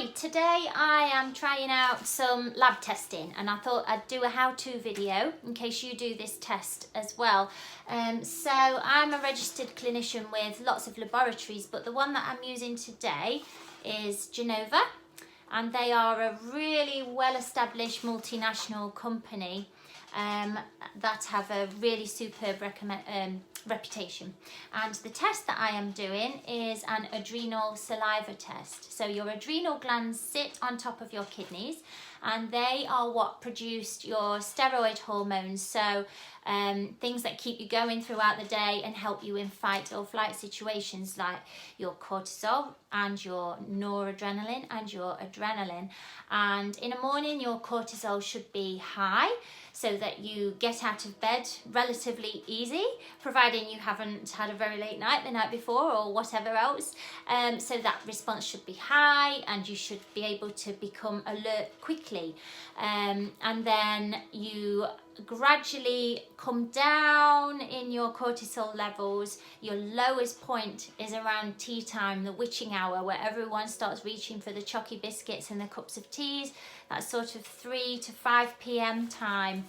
Hi, today I am trying out some lab testing and I thought I'd do a how-to video in case you do this test as well. So I'm a registered clinician with lots of laboratories, but the one that I'm using today is Genova, and they are a really well-established multinational company that have a really superb reputation. And the test that I am doing is an adrenal saliva test. So your adrenal glands sit on top of your kidneys, and they are what produce your steroid hormones, so things that keep you going throughout the day and help you in fight or flight situations, like your cortisol and your noradrenaline and your adrenaline. And in the morning your cortisol should be high so that you get out of bed relatively easy, providing you haven't had a very late night the night before or whatever else. So that response should be high and you should be able to become alert quickly. And then you gradually come down in your cortisol levels. Your lowest point is around tea time, the witching hour, where everyone starts reaching for the chalky biscuits and the cups of teas. That's sort of 3 to 5 p.m. time.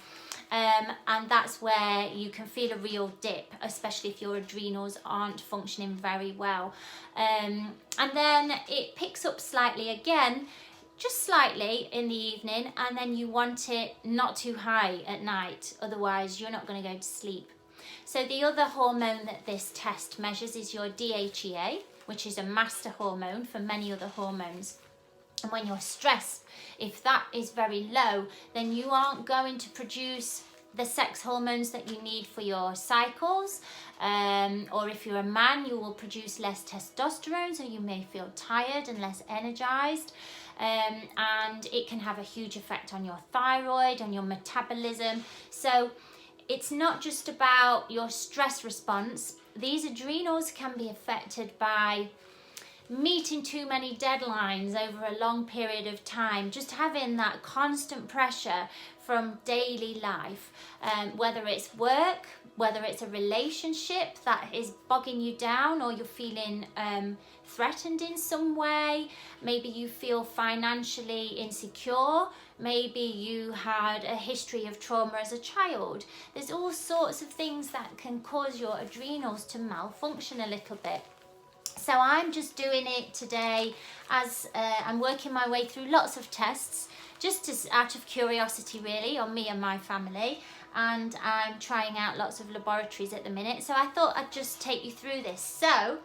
And that's where you can feel a real dip, especially if your adrenals aren't functioning very well. And then it picks up slightly again, just slightly in the evening, and then you want it not too high at night, otherwise you're not going to go to sleep. So the other hormone that this test measures is your DHEA, which is a master hormone for many other hormones. And when you're stressed, if that is very low, then you aren't going to produce the sex hormones that you need for your cycles, or if you're a man, you will produce less testosterone, so you may feel tired and less energized. And it can have a huge effect on your thyroid, on your metabolism. So it's not just about your stress response. These adrenals can be affected by meeting too many deadlines over a long period of time, just having that constant pressure from daily life, whether it's work, whether it's a relationship that is bogging you down, or you're feeling threatened in some way. Maybe you feel financially insecure. Maybe you had a history of trauma as a child. There's all sorts of things that can cause your adrenals to malfunction a little bit. So I'm just doing it today as I'm working my way through lots of tests, just as out of curiosity really, on me and my family. And I'm trying out lots of laboratories at the minute, so I thought I'd just take you through this. So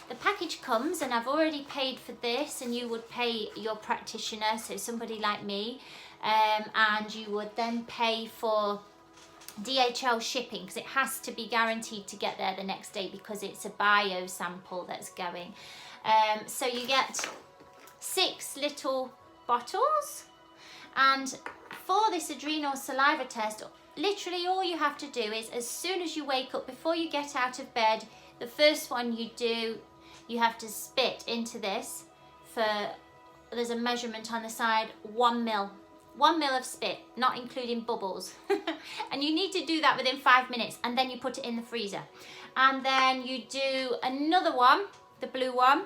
the package comes, and I've already paid for this, and you would pay your practitioner, so somebody like me, and you would then pay for DHL shipping, because it has to be guaranteed to get there the next day because it's a bio sample that's going. So you get 6 little bottles, and for this adrenal saliva test, literally all you have to do is, as soon as you wake up, before you get out of bed, the first one you do, you have to spit into this for, there's a measurement on the side, 1 ml. 1 ml of spit, not including bubbles. And you need to do that within 5 minutes, and then you put it in the freezer. And then you do another one, the blue one,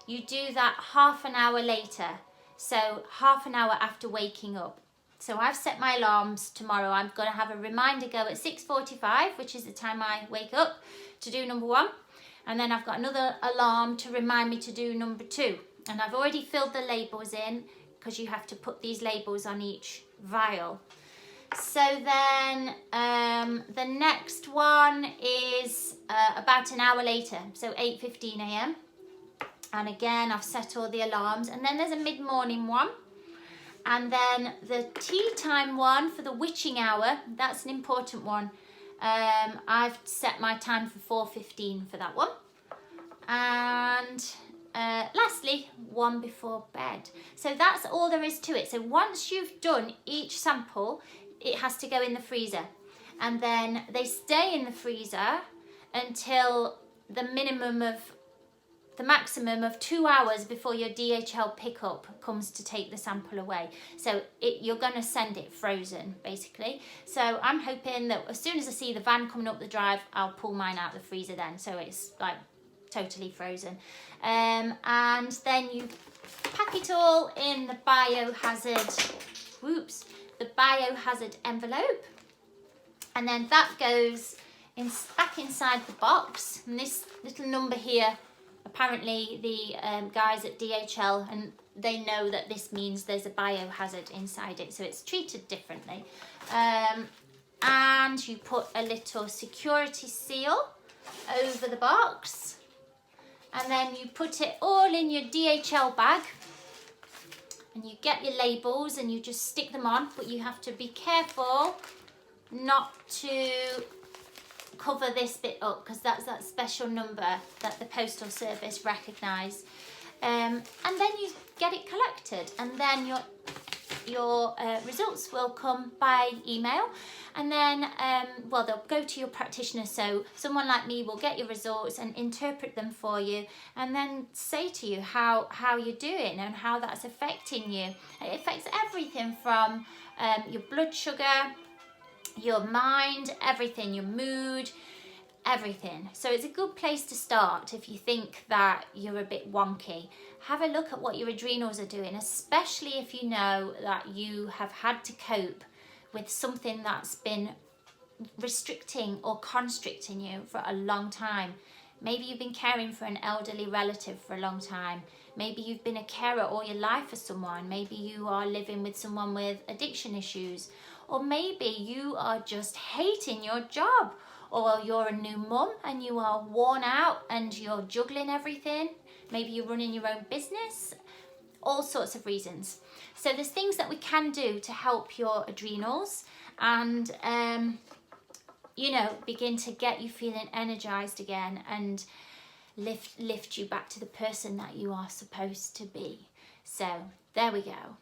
you do that half an hour later. So half an hour after waking up. So I've set my alarms tomorrow. I'm going to have a reminder go at 6:45, which is the time I wake up, to do number 1. And then I've got another alarm to remind me to do number 2. And I've already filled the labels in, because you have to put these labels on each vial. So then the next one is about an hour later, so 8:15 a.m. And again, I've set all the alarms. And then there's a mid-morning one. And then the tea time one for the witching hour, that's an important one. I've set my time for 4:15 for that one. And lastly, one before bed. So that's all there is to it. So once you've done each sample, it has to go in the freezer, and then they stay in the freezer until the maximum of 2 hours before your DHL pickup comes to take the sample away. So you're going to send it frozen, basically. So I'm hoping that as soon as I see the van coming up the drive, I'll pull mine out of the freezer then, so it's like totally frozen. And then you pack wrap it all in the biohazard, the biohazard envelope. And then that goes back inside the box. And this little number here, apparently the guys at DHL, and they know that this means there's a biohazard inside it, so it's treated differently. And you put a little security seal over the box. And then you put it all in your DHL bag. And you get your labels and you just stick them on, but you have to be careful not to cover this bit up, because that's that special number that the postal service recognise. And then you get it collected, and then your results will come by email, and then well, they'll go to your practitioner, so someone like me will get your results and interpret them for you, and then say to you how you're doing and how that's affecting you. It affects everything from your blood sugar, your mind, everything, your mood, everything. So it's a good place to start if you think that you're a bit wonky. Have a look at what your adrenals are doing, especially if you know that you have had to cope with something that's been restricting or constricting you for a long time. Maybe you've been caring for an elderly relative for a long time. Maybe you've been a carer all your life for someone. Maybe you are living with someone with addiction issues. Or maybe you are just hating your job, or you're a new mum and you are worn out and you're juggling everything. Maybe you're running your own business. All sorts of reasons. So there's things that we can do to help your adrenals and you know, begin to get you feeling energized again and lift you back to the person that you are supposed to be. So there we go.